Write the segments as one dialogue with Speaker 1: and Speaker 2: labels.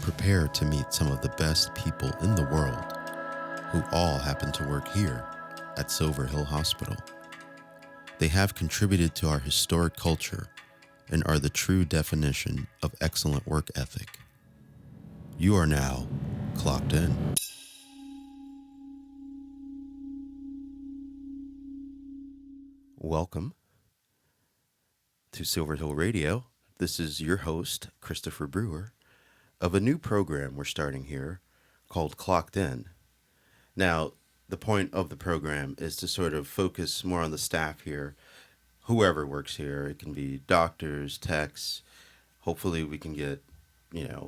Speaker 1: Prepare to meet some of the best people in the world who all happen to work here at Silver Hill Hospital. They have contributed to our historic culture and are the true definition of excellent work ethic. You are now clocked in. Welcome to Silver Hill Radio. This is your host, Christopher Brewer, of a new program we're starting here called Clocked In. Now, the point of the program is to sort of focus more on the staff here, whoever works here. It can be doctors, techs. Hopefully we can get,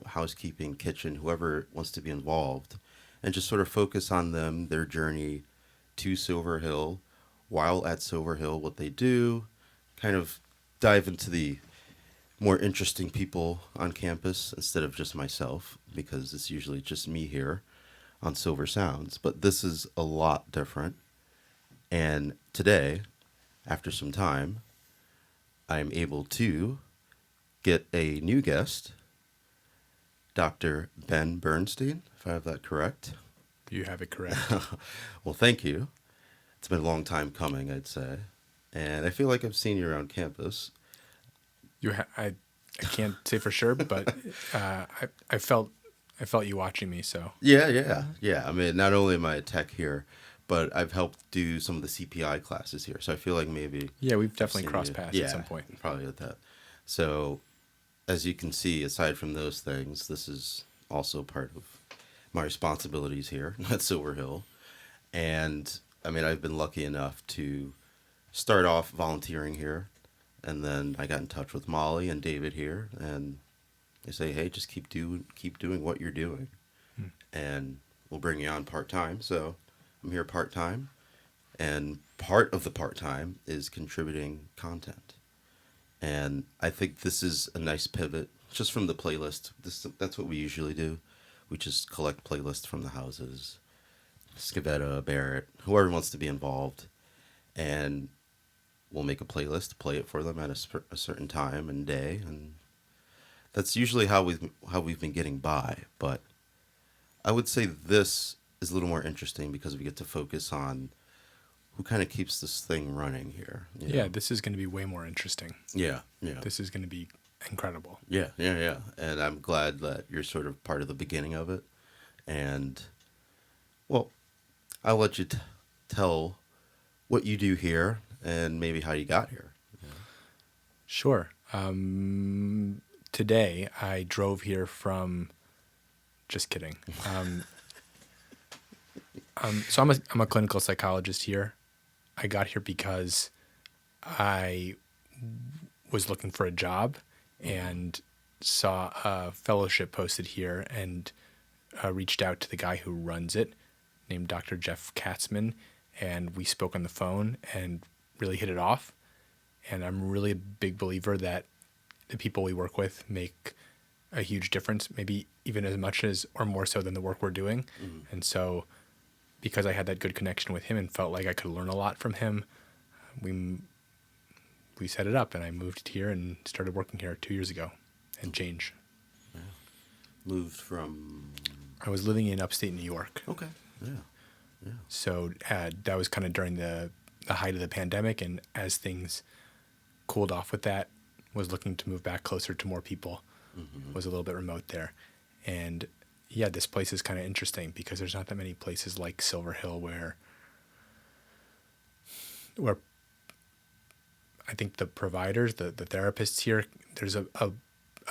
Speaker 1: housekeeping, kitchen, whoever wants to be involved, and just sort of focus on them, their journey to Silver Hill, while at Silver Hill, what they do, kind of dive into the more interesting people on campus instead of just myself, because it's usually just me here on Silver Sounds. But this is a lot different. And today, after some time, I'm able to get a new guest, Dr. Ben Bernstein, if I have that correct.
Speaker 2: You have it correct.
Speaker 1: Well, thank you. It's been a long time coming, I'd say. And I feel like I've seen you around campus.
Speaker 2: I can't say for sure, but I felt you watching me. So
Speaker 1: Yeah. I mean, not only am I a tech here, but I've helped do some of the CPI classes here. So I feel like maybe
Speaker 2: we've definitely crossed paths at some point.
Speaker 1: Probably at that. So as you can see, aside from those things, this is also part of my responsibilities here at Silver Hill. And I mean, I've been lucky enough to start off volunteering here. And then I got in touch with Molly and David here, and they say, hey, just keep doing what you're doing. And we'll bring you on part-time. So I'm here part-time, and part of the part-time is contributing content. And I think this is a nice pivot just from the playlist. That's what we usually do. We just collect playlists from the houses, Scavetta, Barrett, whoever wants to be involved, and we'll make a playlist, play it for them at a certain time and day, and that's usually how we've been getting by. But I would say this is a little more interesting because we get to focus on who kind of keeps this thing running here.
Speaker 2: Yeah, this is going to be way more interesting.
Speaker 1: Yeah.
Speaker 2: This is going to be incredible.
Speaker 1: Yeah. And I'm glad that you're sort of part of the beginning of it. And, well, I'll let you tell what you do here and maybe how you got here. Yeah.
Speaker 2: Sure. Today I drove here from. Just kidding. So I'm a clinical psychologist here. I got here because I was looking for a job and saw a fellowship posted here and reached out to the guy who runs it, named Dr. Jeff Katzman, and we spoke on the phone and really hit it off. And I'm really a big believer that the people we work with make a huge difference, maybe even as much as or more so than the work we're doing. Mm-hmm. And so because I had that good connection with him and felt like I could learn a lot from him, we set it up, and I moved here and started working here 2 years ago and change.
Speaker 1: Yeah. Moved from?
Speaker 2: I was living in upstate New York.
Speaker 1: Okay. Yeah.
Speaker 2: So that was kind of during the height of the pandemic, and as things cooled off with that, was looking to move back closer to more people. Mm-hmm. Was a little bit remote there. And yeah, this place is kind of interesting because there's not that many places like Silver Hill where I think the providers, the therapists here, there's a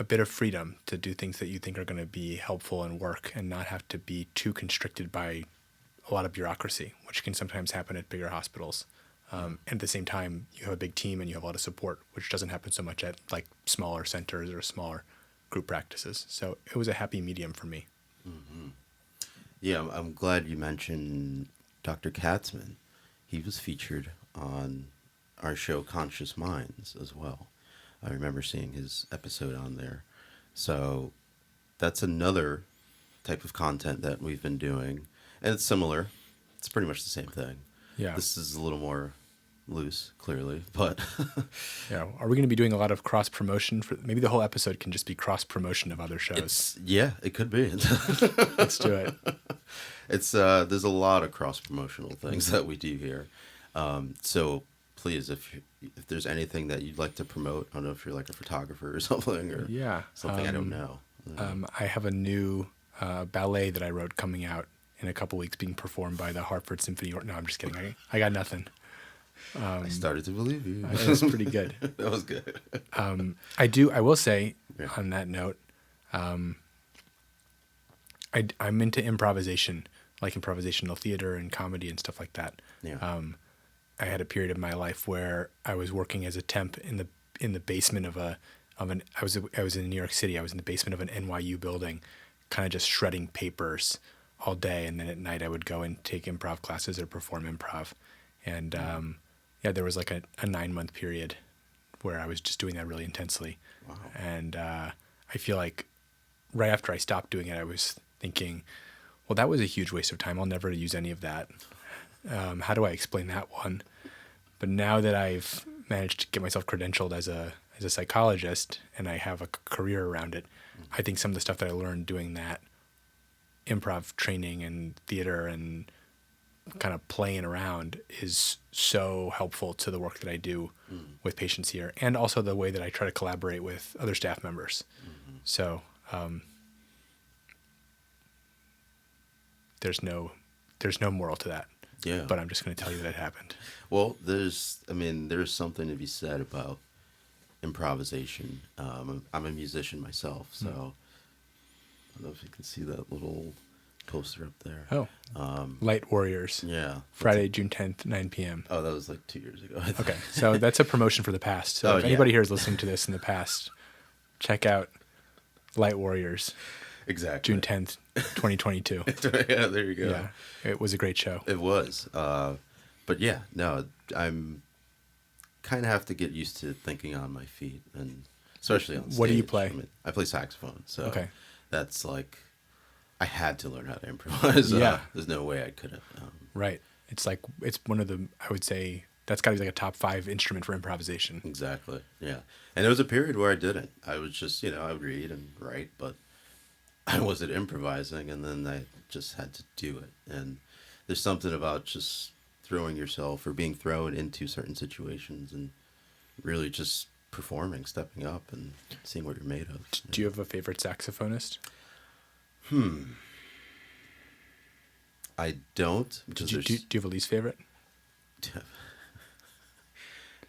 Speaker 2: bit of freedom to do things that you think are going to be helpful in work and not have to be too constricted by a lot of bureaucracy, which can sometimes happen at bigger hospitals. And at the same time, you have a big team and you have a lot of support, which doesn't happen so much at like smaller centers or smaller group practices. So it was a happy medium for me.
Speaker 1: Mm-hmm. Yeah, I'm glad you mentioned Dr. Katzman. He was featured on our show Conscious Minds as well. I remember seeing his episode on there. So that's another type of content that we've been doing. And it's similar. It's pretty much the same thing.
Speaker 2: Yeah.
Speaker 1: This is a little more loose, clearly, but
Speaker 2: Yeah. Are we going to be doing a lot of cross promotion for? Maybe the whole episode can just be cross promotion of other shows.
Speaker 1: it could be.
Speaker 2: Let's do it.
Speaker 1: It's there's a lot of cross promotional things that we do here. So please, if there's anything that you'd like to promote, I don't know if you're like a photographer or something or
Speaker 2: Yeah.
Speaker 1: something I don't know.
Speaker 2: I have a new ballet that I wrote coming out in a couple weeks, being performed by the Hartford Symphony. No, I'm just kidding. I got nothing.
Speaker 1: I started to believe you.
Speaker 2: It was pretty good.
Speaker 1: That was good.
Speaker 2: I will say,
Speaker 1: Yeah.
Speaker 2: on that note, I'm into improvisation, like improvisational theater and comedy and stuff like that.
Speaker 1: Yeah.
Speaker 2: I had a period of my life where I was working as a temp in the basement of an I was in New York City. I was in the basement of an NYU building, kind of just shredding papers all day, and then at night I would go and take improv classes or perform improv. And there was like a 9-month period where I was just doing that really intensely.
Speaker 1: Wow.
Speaker 2: And I feel like right after I stopped doing it, I was thinking, well, that was a huge waste of time. I'll never use any of that. How do I explain that one? But now that I've managed to get myself credentialed as a psychologist and I have a career around it, I think some of the stuff that I learned doing that improv training and theater and kind of playing around is so helpful to the work that I do with patients here, and also the way that I try to collaborate with other staff members. So there's no moral to that.
Speaker 1: Yeah.
Speaker 2: But I'm just going to tell you that it happened.
Speaker 1: Well, there's something to be said about improvisation. I'm a musician myself, so I don't know if you can see that little poster up there.
Speaker 2: Oh, Light Warriors.
Speaker 1: Yeah.
Speaker 2: Friday, June 10th, 9 p.m.
Speaker 1: Oh, that was like 2 years ago. I think.
Speaker 2: Okay, so that's a promotion for the past. So if anybody here is listening to this in the past, check out Light Warriors.
Speaker 1: Exactly.
Speaker 2: June 10th, 2022.
Speaker 1: Yeah, there you go.
Speaker 2: Yeah, it was a great show.
Speaker 1: It was. But yeah, no, I'm kind of have to get used to thinking on my feet, and especially on stage.
Speaker 2: What do you play?
Speaker 1: I mean, I play saxophone, so
Speaker 2: Okay.
Speaker 1: that's like I had to learn how to improvise.
Speaker 2: Yeah.
Speaker 1: There's no way I couldn't.
Speaker 2: Right. It's one of the, I would say, that's got to be like a top 5 instrument for improvisation.
Speaker 1: Exactly. Yeah. And there was a period where I didn't. I was just, I would read and write, but I wasn't improvising, and then I just had to do it. And there's something about just throwing yourself or being thrown into certain situations and really just performing, stepping up and seeing what you're made of.
Speaker 2: Do you have a favorite saxophonist?
Speaker 1: I don't.
Speaker 2: Do
Speaker 1: Because
Speaker 2: you have a least favorite?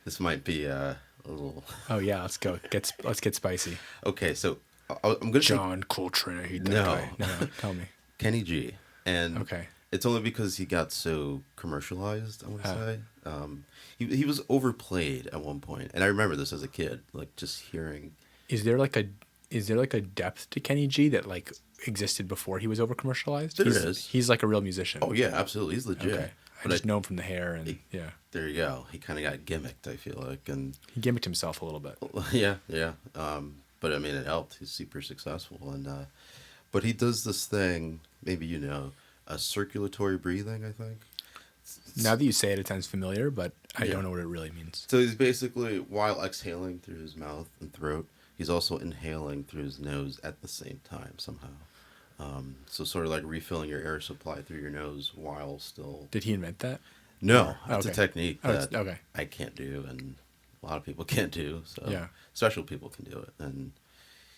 Speaker 1: This might be a little.
Speaker 2: Oh yeah, let's go. Let's get spicy.
Speaker 1: Okay, so I'm going to say
Speaker 2: John Coltrane. I hate that
Speaker 1: No.
Speaker 2: guy. No, tell me.
Speaker 1: Kenny G. And
Speaker 2: Okay.
Speaker 1: it's only because he got so commercialized, I want to say. He was overplayed at one point, and I remember this as a kid, like just hearing.
Speaker 2: Is there like a depth to Kenny G that like existed before he was over commercialized?
Speaker 1: There is.
Speaker 2: He's like a real musician.
Speaker 1: Oh yeah, absolutely, he's legit.
Speaker 2: Okay. I
Speaker 1: But
Speaker 2: just know him from the hair and yeah.
Speaker 1: There you go. He kind of got gimmicked, I feel like, and
Speaker 2: He gimmicked himself a little bit.
Speaker 1: yeah. But I mean, it helped. He's super successful, and but he does this thing. Maybe a circulatory breathing. I think.
Speaker 2: Now that you say it, it sounds familiar, but I don't know what it really means.
Speaker 1: So he's basically, while exhaling through his mouth and throat, he's also inhaling through his nose at the same time somehow. So sort of like refilling your air supply through your nose while still.
Speaker 2: Did he invent that?
Speaker 1: No, it's
Speaker 2: Okay.
Speaker 1: a technique
Speaker 2: Oh,
Speaker 1: that
Speaker 2: okay.
Speaker 1: I can't do, and a lot of people can't do. So
Speaker 2: Yeah.
Speaker 1: special people can do it, and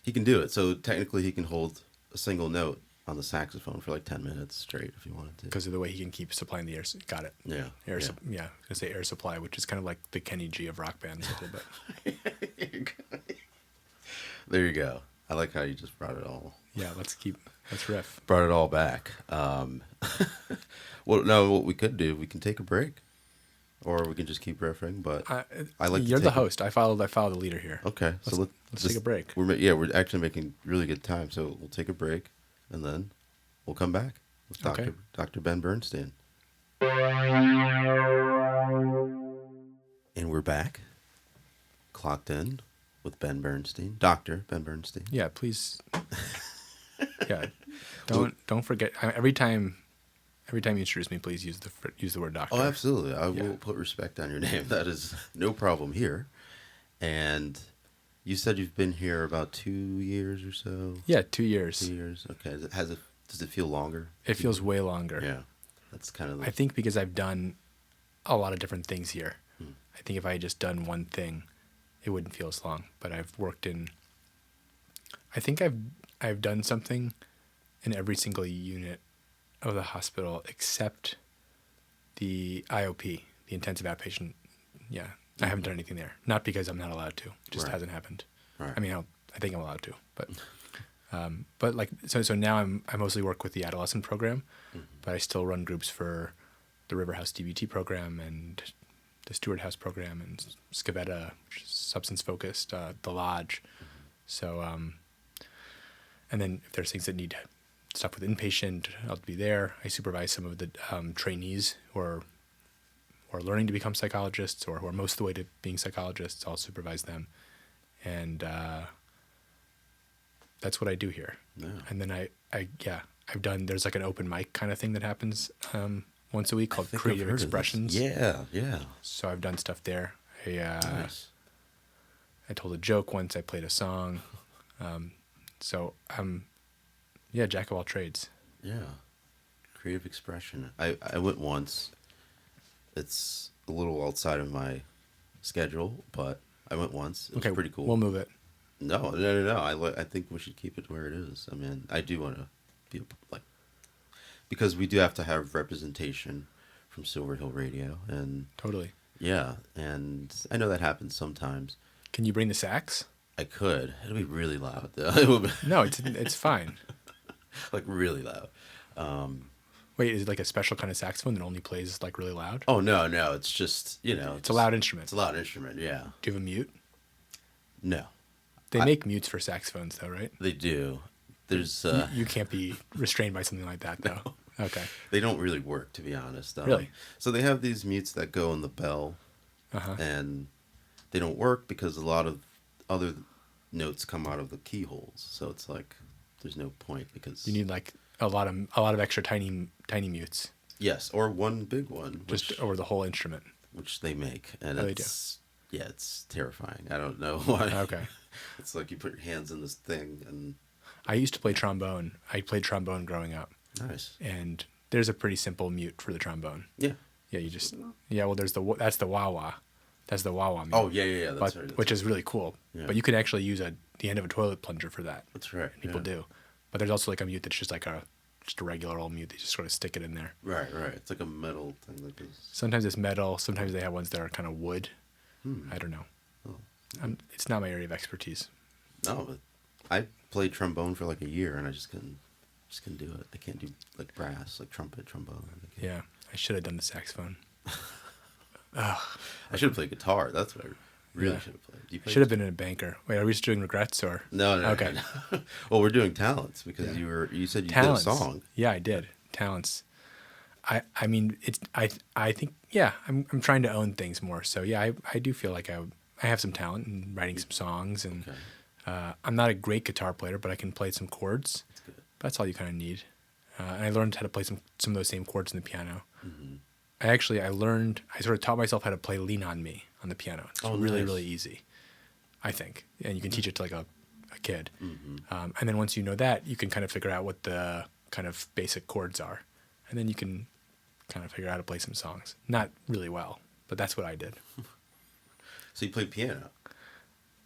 Speaker 1: he can do it. So technically, he can hold a single note on the saxophone for like 10 minutes straight if you wanted to.
Speaker 2: Because of the way he can keep supplying the air. Got it.
Speaker 1: Yeah.
Speaker 2: I was
Speaker 1: yeah.
Speaker 2: going to say air supply, which is kind of like the Kenny G of rock bands a little bit.
Speaker 1: There you go. I like how you just brought it all.
Speaker 2: Yeah, let's riff.
Speaker 1: Brought it all back. Well, no, what we could do, we can take a break, or we can just keep riffing. But I like.
Speaker 2: You're
Speaker 1: to
Speaker 2: the
Speaker 1: take
Speaker 2: host. I follow the leader here.
Speaker 1: Okay, so
Speaker 2: Let's take a break.
Speaker 1: We're actually making really good time, so we'll take a break, and then we'll come back with
Speaker 2: Okay.
Speaker 1: Dr. Ben Bernstein. And we're back, clocked in with Ben Bernstein, Dr. Ben Bernstein.
Speaker 2: Yeah, please. Yeah, don't forget. Every time Every time you introduce me, please use the word doctor.
Speaker 1: Oh, absolutely. I
Speaker 2: Yeah.
Speaker 1: will put respect on your name. That is no problem here. And you said you've been here about 2 years or so.
Speaker 2: Yeah,
Speaker 1: 2
Speaker 2: 2 years.
Speaker 1: years. Okay. Does it feel longer?
Speaker 2: It feels way longer.
Speaker 1: Yeah. That's kind of
Speaker 2: I think because I've done a lot of different things here.
Speaker 1: Hmm.
Speaker 2: I think if I had just done one thing, it wouldn't feel as long. But I've worked in. I think I've done something in every single unit of the hospital except the IOP, the intensive outpatient. Yeah, I haven't done anything there. Not because I'm not allowed to. It just
Speaker 1: Right.
Speaker 2: hasn't happened.
Speaker 1: Right.
Speaker 2: I mean, I think I'm allowed to, but like so now I mostly work with the adolescent program, but I still run groups for the River House DBT program and the Stewart House program and Scavetta, which is substance focused, the Lodge. So and then if there's things that need stuff with inpatient, I'll be there. I supervise some of the trainees who are learning to become psychologists or who are most of the way to being psychologists. I'll supervise them, and that's what I do here.
Speaker 1: Yeah.
Speaker 2: And then I've done. There's like an open mic kind of thing that happens once a week called
Speaker 1: I think I've
Speaker 2: Creative
Speaker 1: heard of this.
Speaker 2: Expressions.
Speaker 1: Yeah. Yeah.
Speaker 2: So I've done stuff there.
Speaker 1: Nice.
Speaker 2: I told a joke once. I played a song. So I'm, jack of all trades.
Speaker 1: Yeah. Creative expression. I went once. It's a little outside of my schedule, but I went once. It was pretty cool.
Speaker 2: We'll move it.
Speaker 1: No. I think we should keep it where it is. I mean, I do want to be like, because we do have to have representation from Silver Hill Radio, and
Speaker 2: Totally.
Speaker 1: yeah, and I know that happens sometimes.
Speaker 2: Can you bring the sax?
Speaker 1: I could. It'll be really loud though. It will be
Speaker 2: No, it's fine.
Speaker 1: like really loud.
Speaker 2: Wait, is it like a special kind of saxophone that only plays like really loud?
Speaker 1: Oh no, it's just
Speaker 2: It's a loud instrument.
Speaker 1: It's a loud instrument. Yeah.
Speaker 2: Do you have a mute?
Speaker 1: No,
Speaker 2: They make mutes for saxophones, though, right?
Speaker 1: they do. There's
Speaker 2: You can't be restrained by something like that, though. Okay.
Speaker 1: they don't really work, to be honest.
Speaker 2: Really?
Speaker 1: So they have these mutes that go in the bell,
Speaker 2: Uh-huh.
Speaker 1: and they don't work because a lot of other notes come out of the keyholes. So it's like there's no point because
Speaker 2: You need like a lot of extra tiny mutes
Speaker 1: yes, or one big one,
Speaker 2: just over the whole instrument.
Speaker 1: which they make, and
Speaker 2: Oh, they do.
Speaker 1: it's terrifying. I don't know why.
Speaker 2: Okay.
Speaker 1: It's like you put your hands in this thing and
Speaker 2: I used to play trombone. I played trombone growing up,
Speaker 1: nice.
Speaker 2: and there's a pretty simple mute for the trombone.
Speaker 1: Yeah.
Speaker 2: Yeah, well, that's the wah wah. That's the wah wah mute.
Speaker 1: Oh yeah. That's right.
Speaker 2: Which is really cool.
Speaker 1: Yeah.
Speaker 2: But you could actually use the end of a toilet plunger for that.
Speaker 1: That's right.
Speaker 2: People do. But there's also like a mute that's just like a regular old mute. They just sort of stick it in there.
Speaker 1: Right. It's like a metal thing like this.
Speaker 2: Sometimes it's metal. Sometimes they have ones that are kind of wood. I don't know.
Speaker 1: Oh.
Speaker 2: It's not my area of expertise.
Speaker 1: No, but I played trombone for like a year and I just couldn't do it. I can't do like brass, like trumpet, trombone.
Speaker 2: Yeah, I should have done the saxophone.
Speaker 1: I should have played guitar. That's what I really
Speaker 2: Yeah.
Speaker 1: should have played. Do you
Speaker 2: I
Speaker 1: play
Speaker 2: should have been in a banker. Wait, are we just doing regrets or?
Speaker 1: No.
Speaker 2: Okay.
Speaker 1: No. Well, we're doing talents because
Speaker 2: Yeah.
Speaker 1: you said you
Speaker 2: Talents.
Speaker 1: did a song.
Speaker 2: Yeah, I did. Talents. I mean, I think, yeah, I'm trying to own things more. So yeah, I do feel like I have some talent in writing some songs, and
Speaker 1: Okay.
Speaker 2: I'm not a great guitar player, but I can play some chords.
Speaker 1: That's good.
Speaker 2: That's all you kind of need. And I learned how to play some of those same chords in the piano.
Speaker 1: Mm-hmm.
Speaker 2: I sort of taught myself how to play Lean On Me on the piano. It's really,
Speaker 1: nice.
Speaker 2: really easy, I think. And you can teach it to like a kid.
Speaker 1: Mm-hmm.
Speaker 2: And then once you know that, you can kind of figure out what the kind of basic chords are. And then you can kind of figure out how to play some songs. Not really well, but that's what I did.
Speaker 1: So you played piano.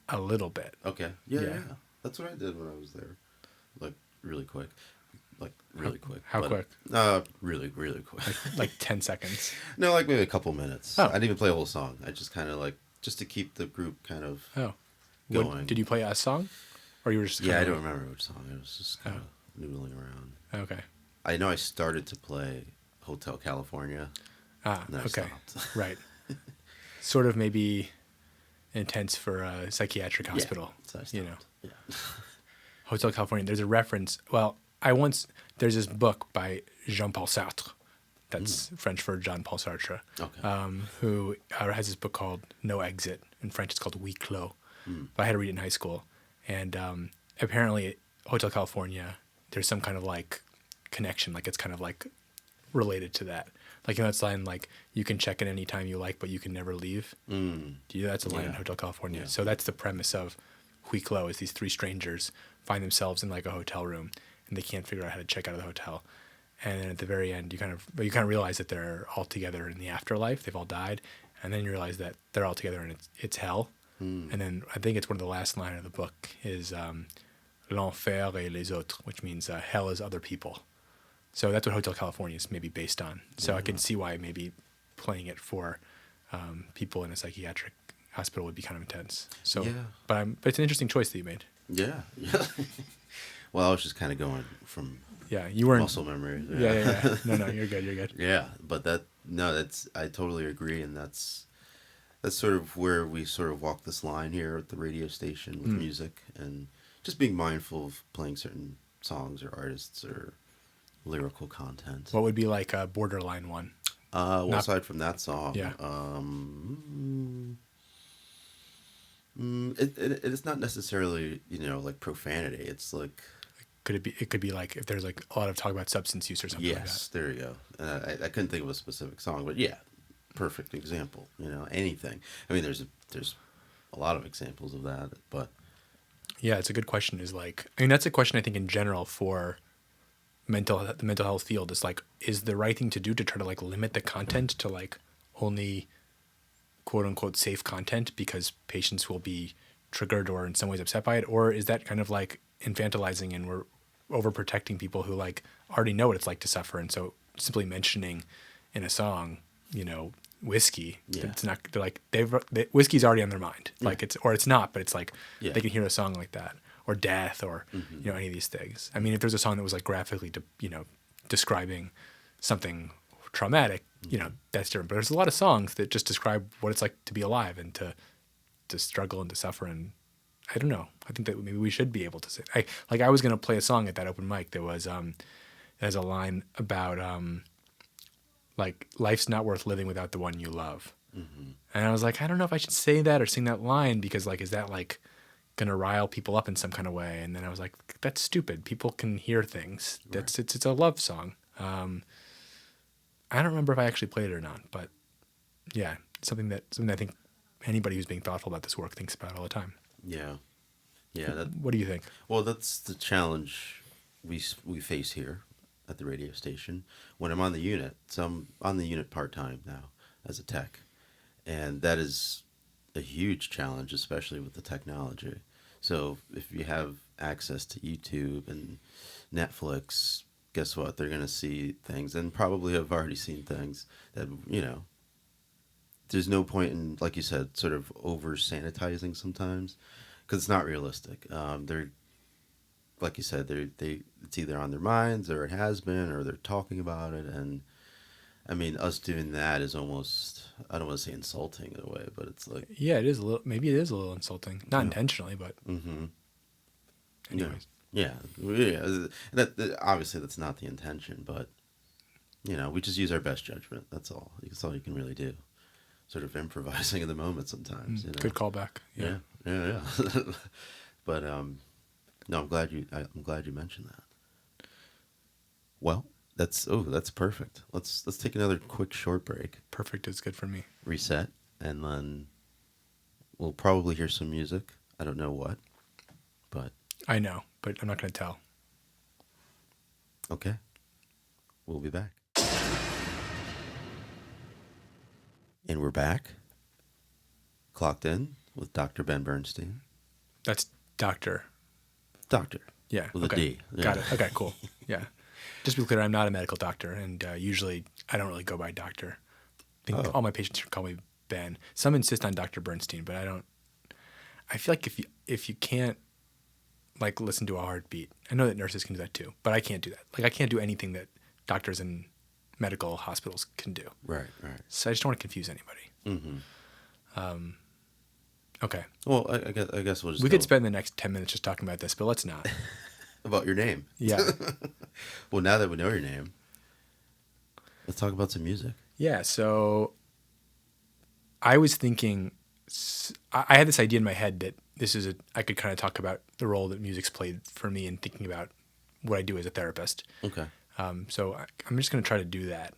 Speaker 2: A little bit.
Speaker 1: Okay. Yeah. That's what I did when I was there. Like really quick.
Speaker 2: How quick?
Speaker 1: Really, really quick.
Speaker 2: Like 10 seconds.
Speaker 1: No, like maybe a couple minutes.
Speaker 2: Oh.
Speaker 1: I didn't even play a whole song. I just kind of like, just to keep the group kind of
Speaker 2: Oh.
Speaker 1: going.
Speaker 2: Did you play a song? Or you were just
Speaker 1: Yeah, I
Speaker 2: kinda
Speaker 1: don't remember which song. I was just kind of noodling around.
Speaker 2: Okay.
Speaker 1: I know I started to play Hotel California.
Speaker 2: Ah,
Speaker 1: and then I
Speaker 2: okay.
Speaker 1: stopped.
Speaker 2: Right. Sort of maybe intense for a psychiatric hospital.
Speaker 1: So I
Speaker 2: you know.
Speaker 1: stopped. Yeah.
Speaker 2: Hotel California. There's a reference. Well, there's this book by Jean-Paul Sartre. That's French for Jean-Paul Sartre.
Speaker 1: Okay.
Speaker 2: Who has this book called No Exit. In French, it's called Huis Clos. But I had to read it in high school. And apparently, Hotel California, there's some kind of like connection. Like it's kind of like related to that. Like, that line, like, you can check in any time you like, but you can never leave. That's a line in
Speaker 1: Yeah.
Speaker 2: Hotel California.
Speaker 1: Yeah.
Speaker 2: So that's the premise of Huis Clos, is these three strangers find themselves in like a hotel room and they can't figure out how to check out of the hotel. And then at the very end, you kind of realize that they're all together in the afterlife. They've all died. And then you realize that they're all together and it's hell. And then I think it's one of the last lines of the book is l'enfer et les autres, which means hell is other people. So that's what Hotel California is maybe based on. So I can see why maybe playing it for people in a psychiatric hospital would be kind of intense. So,
Speaker 1: Yeah.
Speaker 2: but it's an interesting choice that you made.
Speaker 1: Yeah. Yeah. Well, I was just kind of going from
Speaker 2: Yeah, you weren't
Speaker 1: muscle memory.
Speaker 2: Yeah. No, you're good. You're good.
Speaker 1: Yeah, but I totally agree, and that's sort of where we sort of walk this line here at the radio station with music, and just being mindful of playing certain songs or artists or lyrical content.
Speaker 2: What would be like a borderline one?
Speaker 1: Well,
Speaker 2: Not-
Speaker 1: aside from that song,
Speaker 2: Yeah.
Speaker 1: it's not necessarily like profanity. It's like
Speaker 2: It could be like if there's like a lot of talk about substance use or something like
Speaker 1: yes, there you go. I couldn't think of a specific song, but yeah, perfect example. Anything. I mean, there's a lot of examples of that, but
Speaker 2: that. Yeah, it's a good question. That's a question I think in general for the mental health field is like, is the right thing to do to try to like limit the content to like only quote unquote safe content because patients will be triggered or in some ways upset by it, or is that kind of like infantilizing and we're overprotecting people who like already know what it's like to suffer, and so simply mentioning in a song, whiskey,
Speaker 1: Yeah.
Speaker 2: it's not, they're like whiskey's already on their mind, like it's not, but it's like
Speaker 1: Yeah.
Speaker 2: they can hear a song like that, or death, or any of these things. I mean, if there's a song that was like graphically describing something traumatic, that's different. But there's a lot of songs that just describe what it's like to be alive and to struggle and to suffer. And I don't know. I think that maybe we should be able to say. I was gonna play a song at that open mic that was has a line about like life's not worth living without the one you love. And I was like, I don't know if I should say that or sing that line because like, is that like gonna rile people up in some kind of way? And then I was like, that's stupid. People can hear things. It's a love song. I don't remember if I actually played it or not, but yeah, something I think anybody who's being thoughtful about this work thinks about all the time.
Speaker 1: yeah, yeah.
Speaker 2: What do you think?
Speaker 1: Well, that's the challenge we face here at the radio station. When I'm on the unit, so I'm on the unit part-time now as a tech, and that is a huge challenge, especially with the technology. So if you have access to YouTube and Netflix, guess what? They're going to see things, and probably have already seen things that, there's no point in, like you said, sort of over sanitizing sometimes, because it's not realistic. They're, like you said, it's either on their minds or it has been, or they're talking about it. And I mean, us doing that is almost, I don't want to say insulting in a way, but it's like,
Speaker 2: Yeah, it is a little. Maybe it is a little insulting, not intentionally, but anyways.
Speaker 1: yeah. Obviously that's not the intention, but we just use our best judgment. That's all. That's all you can really do. Sort of improvising in the moment sometimes.
Speaker 2: Good callback.
Speaker 1: Yeah. But no, I'm glad you mentioned that. Well, that's perfect. Let's take another quick short break,
Speaker 2: Perfect is good for me.
Speaker 1: reset, and then we'll probably hear some music. I don't know what, but
Speaker 2: I know, but I'm not going to tell.
Speaker 1: okay. We'll be back. And we're back. Clocked in with Dr. Ben Bernstein.
Speaker 2: That's doctor.
Speaker 1: Doctor.
Speaker 2: Yeah.
Speaker 1: With
Speaker 2: okay.
Speaker 1: a D. Yeah.
Speaker 2: Got it. Okay, cool. Yeah. Just to be clear, I'm not a medical doctor, and usually I don't really go by doctor. I think all my patients call me Ben. Some insist on Dr. Bernstein, but I don't. I feel like if you can't like listen to a heartbeat, I know that nurses can do that too, but I can't do that. Like I can't do anything that doctors in medical hospitals can do.
Speaker 1: Right.
Speaker 2: So I just don't want to confuse anybody.
Speaker 1: Mm-hmm.
Speaker 2: Okay.
Speaker 1: Well, I guess we'll just
Speaker 2: We
Speaker 1: go
Speaker 2: could spend the next 10 minutes just talking about this, but let's not.
Speaker 1: about your name.
Speaker 2: Yeah.
Speaker 1: Well, now that we know your name, let's talk about some music.
Speaker 2: Yeah. So I was thinking, I had this idea in my head that I could kind of talk about the role that music's played for me in thinking about what I do as a therapist.
Speaker 1: Okay.
Speaker 2: I'm just going to try to do that.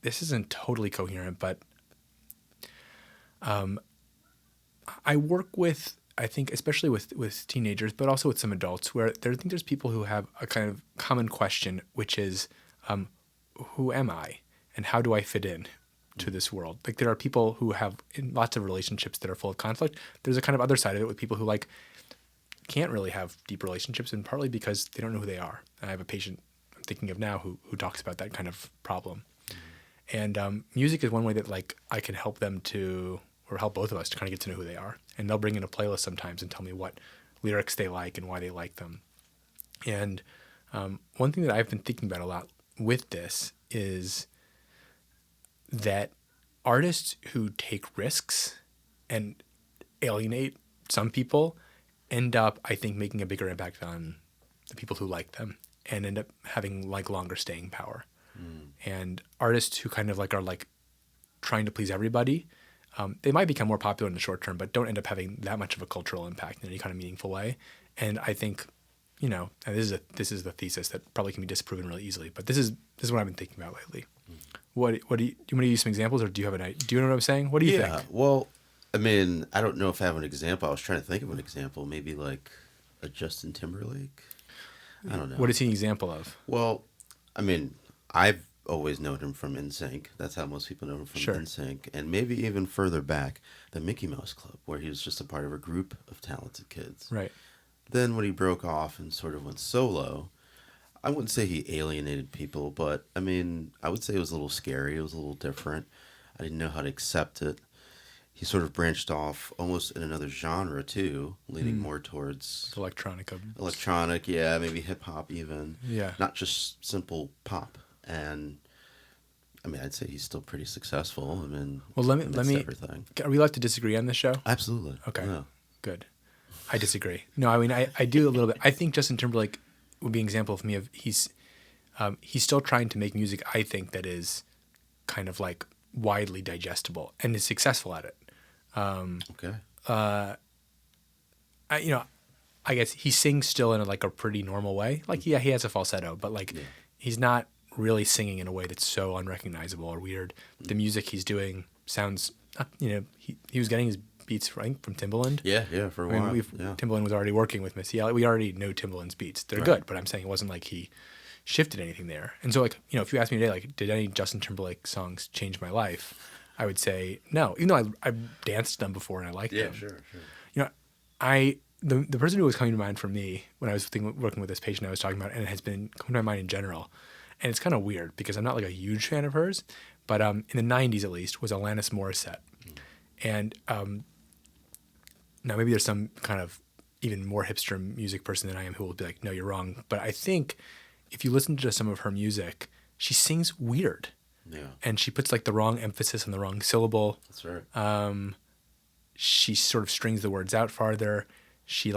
Speaker 2: This isn't totally coherent, but I work with, I think, especially with teenagers, but also with some adults, where I think there's people who have a kind of common question, which is, who am I, and how do I fit in to this world? Like, there are people who have in lots of relationships that are full of conflict. There's a kind of other side of it with people who like can't really have deep relationships, and partly because they don't know who they are. And I have a patient I'm thinking of now who talks about that kind of problem. And music is one way that like I can help them to, or help both of us to kind of get to know who they are. And they'll bring in a playlist sometimes and tell me what lyrics they like and why they like them. And one thing that I've been thinking about a lot with this is that artists who take risks and alienate some people end up, I think, making a bigger impact on the people who like them and end up having like longer staying power. And artists who kind of like are like trying to please everybody, they might become more popular in the short term, but don't end up having that much of a cultural impact in any kind of meaningful way. And I think, you know, and this is the thesis that probably can be disproven really easily, but this is what I've been thinking about lately. What do you want to use some examples, or do you know what I'm saying? What do you think?
Speaker 1: Well, I mean, I don't know if I have an example. I was trying to think of an example, maybe like a Justin Timberlake. I don't know.
Speaker 2: What is he an example of?
Speaker 1: Well, I mean, I've always known him from NSYNC. That's how most people know him from
Speaker 2: Sure.
Speaker 1: NSYNC. And maybe even further back, the Mickey Mouse Club, where he was just a part of a group of talented kids.
Speaker 2: Right.
Speaker 1: Then when he broke off and sort of went solo, I wouldn't say he alienated people, but I mean, I would say it was a little scary. It was a little different. I didn't know how to accept it. He sort of branched off almost in another genre too, leaning more towards electronic, yeah, maybe hip hop even.
Speaker 2: Yeah.
Speaker 1: Not just simple pop. And I mean, I'd say he's still pretty successful. I mean,
Speaker 2: Well, let me.
Speaker 1: everything.
Speaker 2: Are we allowed to disagree on this show?
Speaker 1: Absolutely.
Speaker 2: Okay.
Speaker 1: Yeah.
Speaker 2: Good. I disagree. No, I mean, I do a little bit. I think Justin Timberlake would be an example for me of he's still trying to make music, I think, that is kind of like widely digestible and is successful at it.
Speaker 1: Okay.
Speaker 2: I guess he sings still in a pretty normal way. Like, yeah, he has a falsetto, but he's not really singing in a way that's so unrecognizable or weird. The music he's doing sounds, he was getting his beats right from Timbaland.
Speaker 1: Yeah, for a while.
Speaker 2: Timbaland was already working with Missy Elliott. We already know Timbaland's beats. They're good, but I'm saying it wasn't like he shifted anything there. And so, if you ask me today, did any Justin Timberlake songs change my life? I would say no, even though I've danced them before and I liked them.
Speaker 1: Sure.
Speaker 2: The person who was coming to mind for me when I was working with this patient I was talking about, and it has been coming to my mind in general, and it's kind of weird because I'm not like a huge fan of hers, but in the 90s at least, was Alanis Morissette. And now maybe there's some kind of even more hipster music person than I am who will be like, no, you're wrong. But I think if you listen to some of her music, she sings weird.
Speaker 1: Yeah.
Speaker 2: And she puts the wrong emphasis on the wrong syllable.
Speaker 1: That's right.
Speaker 2: She sort of strings the words out farther. She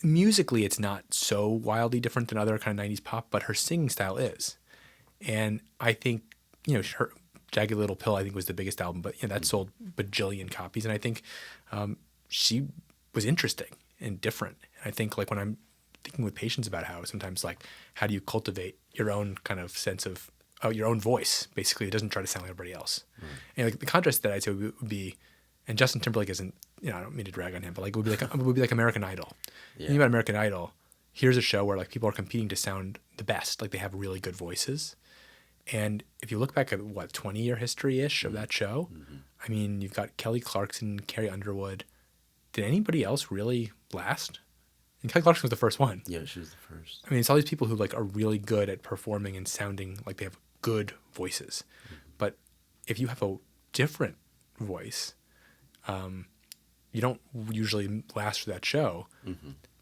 Speaker 2: musically, it's not so wildly different than other kind of 90s pop, but her singing style is. And I think, her Jagged Little Pill, I think, was the biggest album, but that sold bajillion copies. And I think she was interesting and different. And I think when I'm thinking with patients about how sometimes how do you cultivate your own kind of sense of your own voice, basically, it doesn't try to sound like everybody else. And the contrast that I'd say would be, and Justin Timberlake isn't, I don't mean to drag on him, but it would be like American Idol. Yeah. Thinking about American Idol, here's a show where people are competing to sound the best, they have really good voices. And if you look back at 20-year history-ish of that show, I mean, you've got Kelly Clarkson, Carrie Underwood. Did anybody else really last? And Kelly Clarkson was the first one.
Speaker 1: Yeah, she was the first.
Speaker 2: I mean, it's all these people who are really good at performing and sounding like they have good voices. But if you have a different voice, you don't usually last for that show.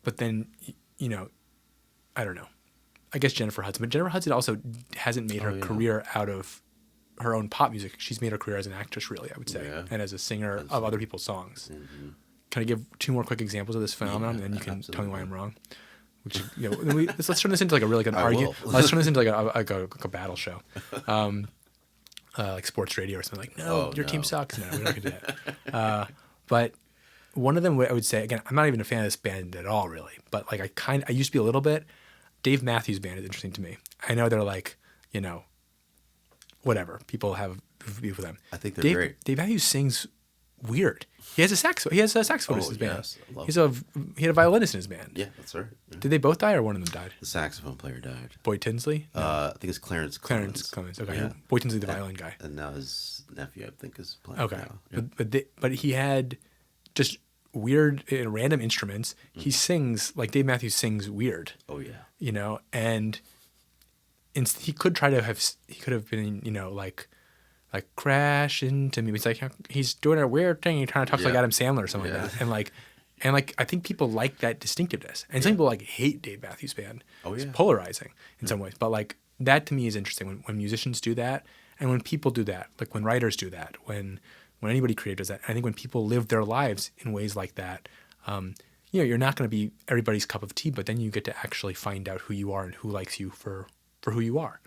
Speaker 2: But then, I don't know. I guess Jennifer Hudson. But Jennifer Hudson also hasn't made her career out of her own pop music. She's made her career as an actress, really, I would say, and as a singer of other people's songs. Can I give two more quick examples of this phenomenon, and then you can tell me why I'm wrong? Which, let's turn this into a really good argument. Let's turn this into a battle show, like sports radio or something. Your team sucks. No, we're not gonna do that. But one of them, I would say, again, I'm not even a fan of this band at all, really. But I used to be a little bit. Dave Matthews Band is interesting to me. I know they're like, you know, whatever. People have beef with them.
Speaker 1: I think they're great.
Speaker 2: Dave Matthews sings weird. He has a saxophonist in his band.
Speaker 1: Yes, I love
Speaker 2: He had a violinist in his band.
Speaker 1: Yeah, that's right. Yeah.
Speaker 2: Did they both die or one of them died?
Speaker 1: The saxophone player died.
Speaker 2: Boyd Tinsley?
Speaker 1: I think it's Clarence Clemens.
Speaker 2: Clarence Clemens. Okay.
Speaker 1: Yeah.
Speaker 2: Boyd Tinsley, the violin guy.
Speaker 1: And now his nephew, I think, is playing.
Speaker 2: Okay.
Speaker 1: Now. Yeah.
Speaker 2: But he had just weird, random instruments. He sings, like Dave Matthews sings weird.
Speaker 1: Oh, yeah.
Speaker 2: You know, and he could have been, you know, like crash into me. It's like he's doing a weird thing. He kind of talks like Adam Sandler or something like that. And like I think people like that distinctiveness. And some people like hate Dave Matthews Band.
Speaker 1: Oh, yeah.
Speaker 2: It's polarizing in some ways. But like that to me is interesting when musicians do that and when people do that, like when writers do that, when anybody creative does that. I think when people live their lives in ways like that, you know, you're not going to be everybody's cup of tea, but then you get to actually find out who you are and who likes you for who you are.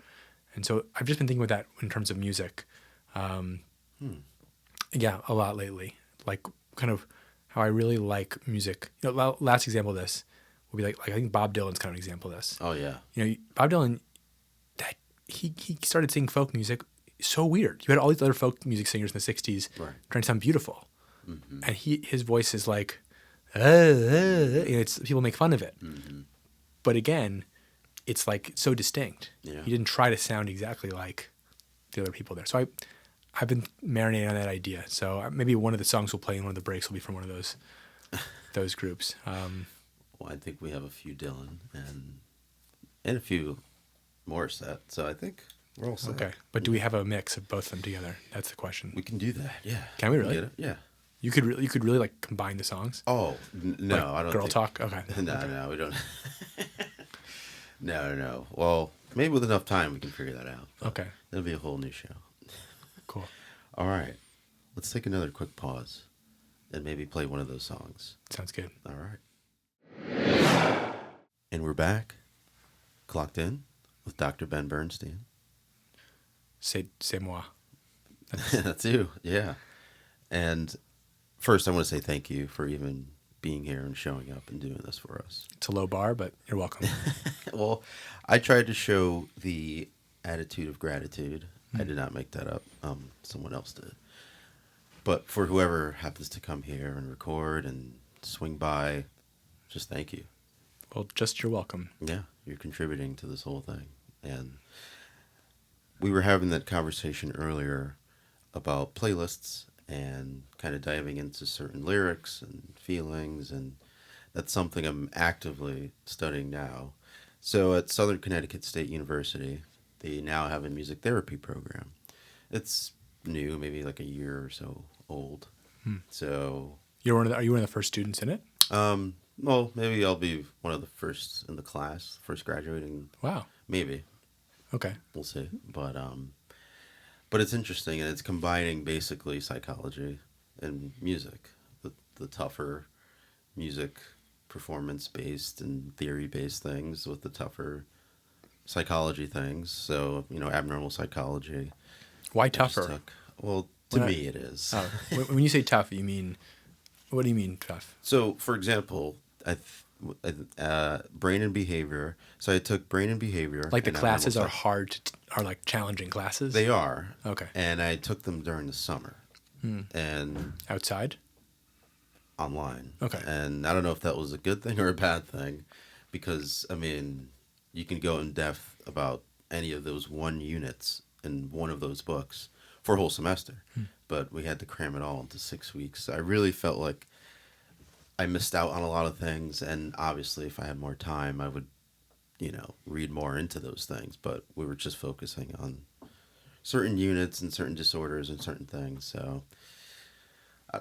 Speaker 2: And so I've just been thinking about that in terms of music. Yeah, a lot lately. Like kind of how I really like music. You know, last example of this would be like I think Bob Dylan's kind of an example of this.
Speaker 1: Oh, yeah.
Speaker 2: You know, Bob Dylan, that he started singing folk music so weird. You had all these other folk music singers in the 60s trying to sound beautiful. Mm-hmm. And his voice is like, you know, people make fun of it. Mm-hmm. But again, it's like so distinct. Yeah. He didn't try to sound exactly like the other people there. So I've been marinating on that idea. So maybe one of the songs we'll play in one of the breaks will be from one of those groups.
Speaker 1: Well, I think we have a few Dylan and a few Morissette. So I think we're all set.
Speaker 2: Okay, but do we have a mix of both of them together? That's the question.
Speaker 1: We can do that. Yeah.
Speaker 2: Can we really?
Speaker 1: Get it? Yeah.
Speaker 2: You could really like combine the songs.
Speaker 1: Oh no,
Speaker 2: like
Speaker 1: I don't.
Speaker 2: Girl talk. Okay.
Speaker 1: No, we don't. No. Well, maybe with enough time we can figure that out.
Speaker 2: Okay.
Speaker 1: That'll be a whole new show.
Speaker 2: Cool.
Speaker 1: All right. Let's take another quick pause and maybe play one of those songs.
Speaker 2: Sounds good.
Speaker 1: All right. And we're back, clocked in with Dr. Ben Bernstein.
Speaker 2: C'est moi.
Speaker 1: That's you, yeah. And first, I want to say thank you for even being here and showing up and doing this for us.
Speaker 2: It's a low bar, but you're welcome.
Speaker 1: Well, I tried to show the attitude of gratitude. I did not make that up. Someone else did. But for whoever happens to come here and record and swing by, just thank you.
Speaker 2: Well, just you're welcome.
Speaker 1: Yeah, you're contributing to this whole thing. And we were having that conversation earlier about playlists and kind of diving into certain lyrics and feelings, and that's something I'm actively studying now. So at Southern Connecticut State University, they now have a music therapy program. It's new, maybe like a year or so old. So
Speaker 2: Are you one of the first students in it?
Speaker 1: Well, maybe I'll be one of the first in the class, first graduating.
Speaker 2: Wow.
Speaker 1: Maybe.
Speaker 2: Okay.
Speaker 1: We'll see. But it's interesting, and it's combining basically psychology and music, the tougher music performance-based and theory-based things with the tougher psychology things. So, you know, abnormal psychology.
Speaker 2: Why tougher?
Speaker 1: To me it is.
Speaker 2: Oh, when you say tough, you mean, what do you mean tough?
Speaker 1: So, for example, brain and behavior. So I took brain and behavior.
Speaker 2: Like the classes are are like challenging classes?
Speaker 1: They are.
Speaker 2: Okay.
Speaker 1: And I took them during the summer. And
Speaker 2: outside?
Speaker 1: Online.
Speaker 2: Okay.
Speaker 1: And I don't know if that was a good thing or a bad thing, because, I mean, you can go in depth about any of those units in one of those books for a whole semester. But we had to cram it all into 6 weeks. So I really felt like I missed out on a lot of things, and obviously if I had more time, I would, you know, read more into those things. But we were just focusing on certain units and certain disorders and certain things. So,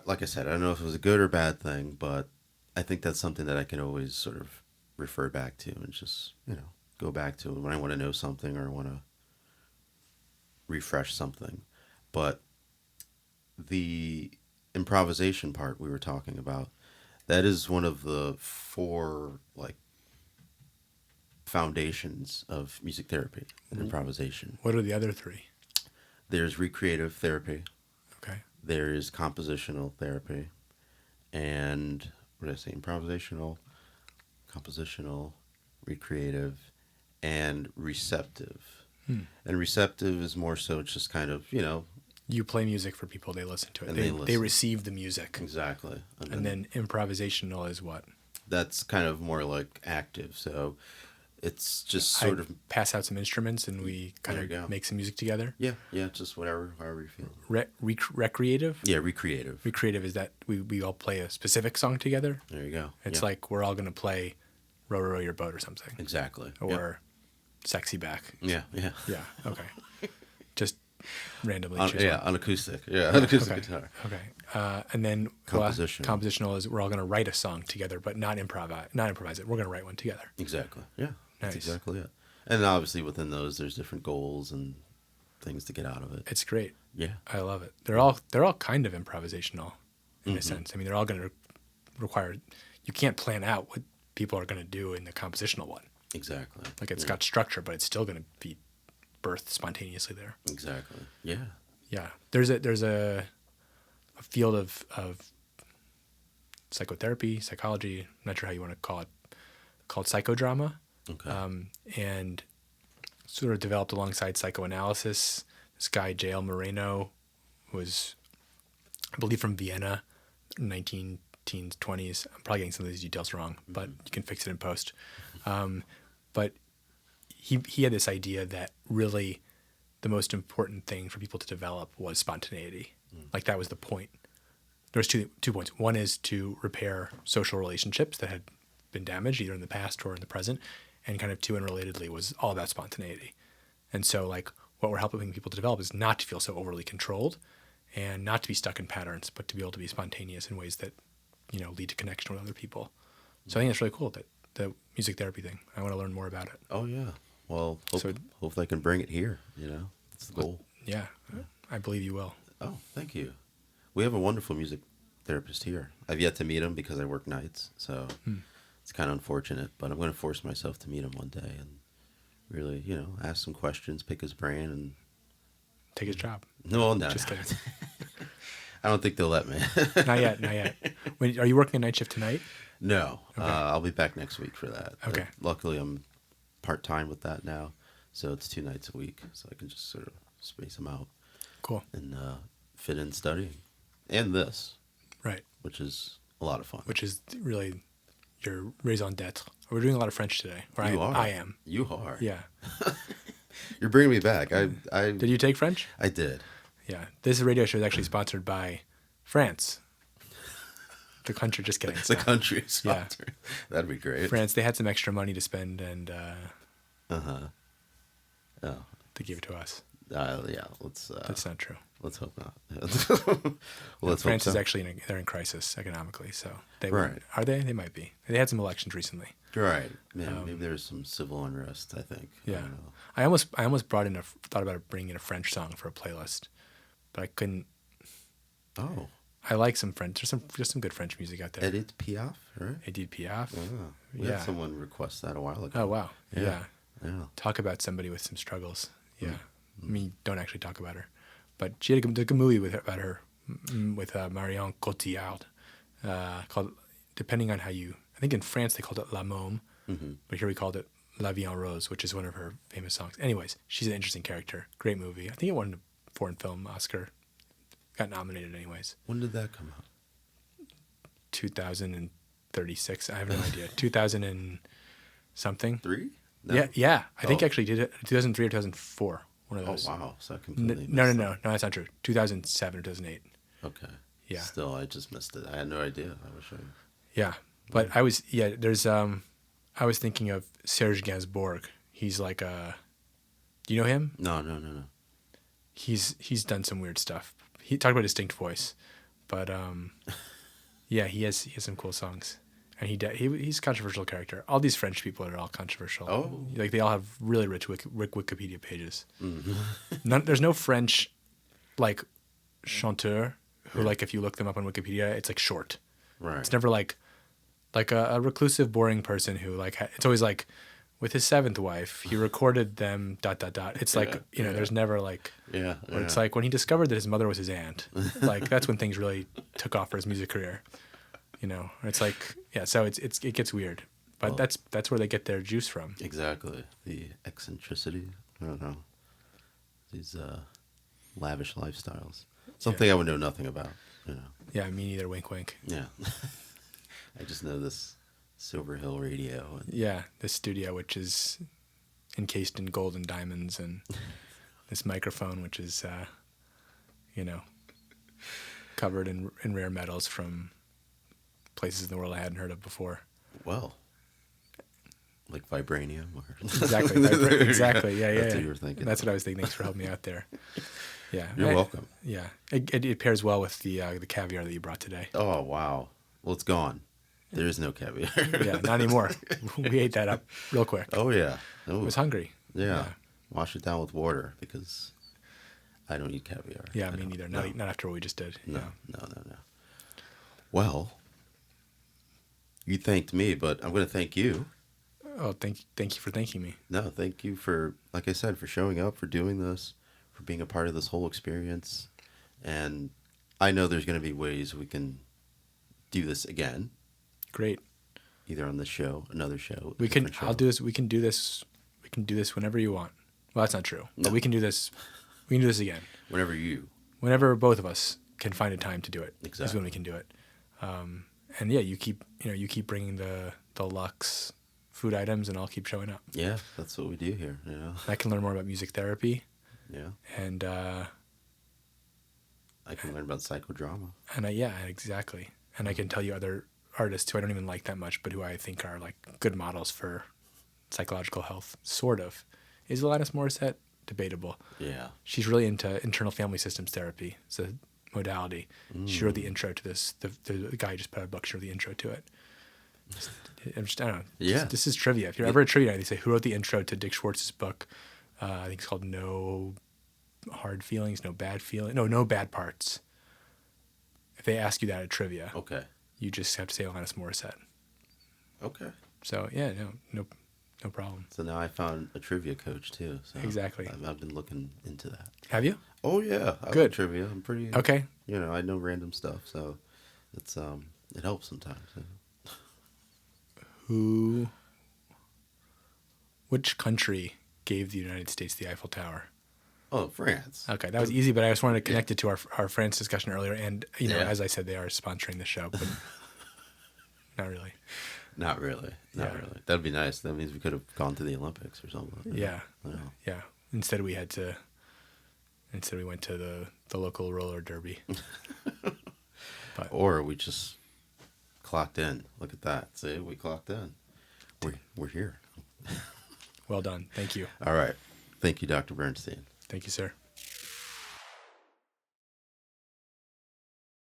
Speaker 1: like I said, I don't know if it was a good or bad thing, but I think that's something that I can always sort of refer back to and just, you know, go back to when I want to know something or want to refresh something. But the improvisation part we were talking about, that is one of the 4 like foundations of music therapy and improvisation.
Speaker 2: What are the other 3?
Speaker 1: There's recreative therapy.
Speaker 2: Okay.
Speaker 1: There is compositional therapy. And what did I say? Improvisational, compositional, recreative, and receptive.
Speaker 2: Hmm.
Speaker 1: And receptive is more so just kind of, you know,
Speaker 2: You play music for people, they listen to it.
Speaker 1: and
Speaker 2: They
Speaker 1: they
Speaker 2: they
Speaker 1: listen.
Speaker 2: receive the music.
Speaker 1: Exactly.
Speaker 2: And then improvisational is what?
Speaker 1: That's kind of more like active. So it's just
Speaker 2: I
Speaker 1: sort of,
Speaker 2: pass out some instruments and we kind
Speaker 1: there you go.
Speaker 2: of make some music together.
Speaker 1: yeah, yeah, just whatever, however you feel.
Speaker 2: Recreative?
Speaker 1: Yeah, recreative.
Speaker 2: Recreative is that we all play a specific song together.
Speaker 1: There you go.
Speaker 2: It's
Speaker 1: Yeah,
Speaker 2: like we're all going to play Row Row Your Boat or something.
Speaker 1: exactly.
Speaker 2: Or Sexy Back.
Speaker 1: yeah, yeah.
Speaker 2: Yeah, okay. Just randomly
Speaker 1: On,
Speaker 2: choose
Speaker 1: yeah,
Speaker 2: one.
Speaker 1: on acoustic. Yeah, on acoustic
Speaker 2: Okay.
Speaker 1: guitar.
Speaker 2: Okay. And then
Speaker 1: Compositional.
Speaker 2: compositional is we're all going to write a song together, but not improvise it. We're going to write one together.
Speaker 1: Exactly. Yeah, that's
Speaker 2: Nice.
Speaker 1: exactly it. And obviously within those, there's different goals and things to get out of it.
Speaker 2: It's great.
Speaker 1: Yeah.
Speaker 2: I love it. They're all kind of improvisational in a sense. I mean, they're all going to require. You can't plan out what people are going to do in the compositional one.
Speaker 1: Exactly.
Speaker 2: Like it's
Speaker 1: Yeah.
Speaker 2: got structure, but it's still going to be birthed spontaneously there.
Speaker 1: Exactly. Yeah.
Speaker 2: Yeah. There's a field of psychotherapy, psychology. I'm not sure how you want to call it, called psychodrama.
Speaker 1: Okay.
Speaker 2: And sort of developed alongside psychoanalysis. This guy, J.L. Moreno, was, I believe, from Vienna, 19 teens, 20s. I'm probably getting some of these details wrong, but you can fix it in post. But he had this idea that really the most important thing for people to develop was spontaneity. Like that was the point. There's two points. One is to repair social relationships that had been damaged either in the past or in the present. And kind of two, and relatedly, was all about spontaneity. And so like what we're helping people to develop is not to feel so overly controlled and not to be stuck in patterns, but to be able to be spontaneous in ways that, you know, lead to connection with other people. So I think it's really cool, that the music therapy thing. I want to learn more about it.
Speaker 1: Oh yeah. Well,
Speaker 2: So-
Speaker 1: hope they can bring it here. You know, that's the goal.
Speaker 2: Yeah, I believe you will.
Speaker 1: Oh, thank you. We have a wonderful music therapist here. I've yet to meet him because I work nights, so it's kind of unfortunate. But I'm going to force myself to meet him one day and really, you know, ask some questions, pick his brain, and
Speaker 2: Take his job.
Speaker 1: no,
Speaker 2: Just kidding.
Speaker 1: I don't think they'll let me.
Speaker 2: Not yet, not yet. Are you working a night shift tonight?
Speaker 1: No, I'll be back next week for that.
Speaker 2: Okay.
Speaker 1: Luckily, I'm part time with that now, so it's 2 nights a week, so I can just sort of space them out
Speaker 2: Cool.
Speaker 1: and fit in studying and this,
Speaker 2: Right.
Speaker 1: which is a lot of fun.
Speaker 2: Which is really your raison d'etre. We're doing a lot of French today. Or
Speaker 1: You are.
Speaker 2: I am.
Speaker 1: You are.
Speaker 2: Yeah.
Speaker 1: You're bringing me back. I
Speaker 2: Did you take French?
Speaker 1: I did.
Speaker 2: Yeah. This radio show is actually sponsored by France. The country, just kidding.
Speaker 1: The country sponsor. That'd be great.
Speaker 2: France, they had some extra money to spend and
Speaker 1: Oh,
Speaker 2: they gave it to us.
Speaker 1: yeah.
Speaker 2: That's not true.
Speaker 1: Let's hope not. well, let's
Speaker 2: France
Speaker 1: hope
Speaker 2: is
Speaker 1: so.
Speaker 2: actually they're in crisis economically, so they
Speaker 1: Right.
Speaker 2: won't- Are they? They might be. They had some elections recently.
Speaker 1: Right. Man, maybe there's some civil unrest. I think. I
Speaker 2: Yeah,
Speaker 1: don't know.
Speaker 2: I almost thought about bringing in a French song for a playlist, but I couldn't.
Speaker 1: Oh,
Speaker 2: I like some French. There's some good French music out there.
Speaker 1: Edith Piaf, right?
Speaker 2: Edith Piaf.
Speaker 1: Oh, we
Speaker 2: Yeah.
Speaker 1: had someone request that a while ago.
Speaker 2: Oh wow. Yeah.
Speaker 1: Yeah.
Speaker 2: Talk about somebody with some struggles. Yeah.
Speaker 1: Mm.
Speaker 2: I mean, don't actually talk about her, but she had a good movie about her with Marion Cotillard called, depending on how you. I think in France they called it La Môme, but here we called it La Vie en Rose, which is one of her famous songs. Anyways, she's an interesting character. Great movie. I think it won a foreign film Oscar. Got nominated anyways.
Speaker 1: When did that come out?
Speaker 2: 2036. I have no idea. 2000 and something.
Speaker 1: 3? No?
Speaker 2: Yeah. I think
Speaker 1: Oh.
Speaker 2: actually did it 2003 or 2004. One of
Speaker 1: Oh
Speaker 2: those.
Speaker 1: wow! So I completely
Speaker 2: No,
Speaker 1: missed
Speaker 2: no, that's not true. 2007 or 2008.
Speaker 1: it. Okay.
Speaker 2: Yeah.
Speaker 1: Still, I just missed it. I had no idea. I wish I.
Speaker 2: Yeah, but there's I was thinking of Serge Gainsbourg. He's like do you know him?
Speaker 1: No.
Speaker 2: He's done some weird stuff. He talked about a distinct voice, but yeah, he has some cool songs, and he's a controversial character. All these French people are all controversial.
Speaker 1: Oh.
Speaker 2: Like they all have really rich Wikipedia pages.
Speaker 1: Mm-hmm.
Speaker 2: There's no French like chanteur who like if you look them up on Wikipedia, it's like short.
Speaker 1: Right.
Speaker 2: It's never like a reclusive, boring person who like it's always like with his seventh wife, he recorded them ... It's like there's never like
Speaker 1: Yeah.
Speaker 2: or it's like when he discovered that his mother was his aunt. Like that's when things really took off for his music career. It's like so it gets weird. But
Speaker 1: Well,
Speaker 2: that's where they get their juice from.
Speaker 1: exactly. The eccentricity. I don't know. These lavish lifestyles. Something I would know nothing about. You know.
Speaker 2: Yeah, me neither. Wink, wink.
Speaker 1: Yeah. I just know this Silver Hill radio. And
Speaker 2: Yeah, this studio, which is encased in gold and diamonds, and this microphone, which is, covered in rare metals from places in the world I hadn't heard of before.
Speaker 1: well, like vibranium or
Speaker 2: Exactly. Exactly. Yeah, yeah.
Speaker 1: That's
Speaker 2: yeah.
Speaker 1: what you were thinking.
Speaker 2: That's what I was thinking. Thanks for helping me out there. Yeah.
Speaker 1: You're welcome.
Speaker 2: Yeah. It pairs well with the caviar that you brought today.
Speaker 1: Oh wow. Well, it's gone. There is no caviar.
Speaker 2: Yeah, not anymore. We ate that up real quick.
Speaker 1: Oh yeah.
Speaker 2: I
Speaker 1: Oh
Speaker 2: was hungry.
Speaker 1: yeah. Wash it down with water because I don't eat caviar.
Speaker 2: Yeah,
Speaker 1: I
Speaker 2: me
Speaker 1: don't.
Speaker 2: neither.
Speaker 1: No.
Speaker 2: Not after what we just did.
Speaker 1: No,
Speaker 2: Yeah.
Speaker 1: no. Well, you thanked me, but I'm going to thank you.
Speaker 2: Oh, thank you for thanking me.
Speaker 1: No, thank you for, like I said, for showing up, for doing this, for being a part of this whole experience. And I know there's going to be ways we can do this again,
Speaker 2: Great.
Speaker 1: either on this show, another show. a
Speaker 2: We can.
Speaker 1: different show.
Speaker 2: I'll do this. We can do this. We can do this whenever you want. Well, that's not true.
Speaker 1: No.
Speaker 2: But we can do this. We can do this again.
Speaker 1: Whenever you.
Speaker 2: Whenever both of us can find a time to do it. Is
Speaker 1: Exactly.
Speaker 2: when we can do it. And yeah, you keep bringing the Lux food items, and I'll keep showing up.
Speaker 1: Yeah, that's what we do here, you know.
Speaker 2: I can learn more about music therapy,
Speaker 1: Yeah.
Speaker 2: and
Speaker 1: I can learn about psychodrama.
Speaker 2: exactly. And I can tell you other artists who I don't even like that much, but who I think are like good models for psychological health. Sort of. Is Alanis Morissette? Debatable.
Speaker 1: Yeah.
Speaker 2: She's really into internal family systems therapy. It's a modality. She wrote the intro to this. The guy who just put out a book. She wrote the intro to it. I don't know.
Speaker 1: Yeah.
Speaker 2: This is trivia. If you're ever at trivia night, they say, who wrote the intro to Dick Schwartz's book? I think it's called No Hard Feelings, No Bad Feelings. No Bad Parts. If they ask you that at trivia,
Speaker 1: Okay.
Speaker 2: you just have to say Alanis Morissette.
Speaker 1: Okay.
Speaker 2: So, yeah, no problem.
Speaker 1: So now I found a trivia coach too. So
Speaker 2: Exactly.
Speaker 1: I've been looking into that.
Speaker 2: Have you?
Speaker 1: Oh yeah, I
Speaker 2: Good.
Speaker 1: like trivia. I'm pretty.
Speaker 2: Okay.
Speaker 1: You know, I know random stuff, so it's it helps sometimes.
Speaker 2: Which country gave the United States the Eiffel Tower?
Speaker 1: Oh, France.
Speaker 2: Okay, that was easy, but I just wanted to connect it to our France discussion earlier. And,
Speaker 1: Yeah.
Speaker 2: as I said, they are sponsoring the show, but not really.
Speaker 1: Not really. Not
Speaker 2: Yeah.
Speaker 1: really. That'd be nice. That means we could have gone to the Olympics or something.
Speaker 2: Yeah.
Speaker 1: I know.
Speaker 2: Yeah. Instead, we went to the local roller derby. But
Speaker 1: Or we just clocked in. Look at that. See, we clocked in. We're here.
Speaker 2: well done. Thank you.
Speaker 1: All right. Thank you, Dr. Bernstein.
Speaker 2: Thank you, sir.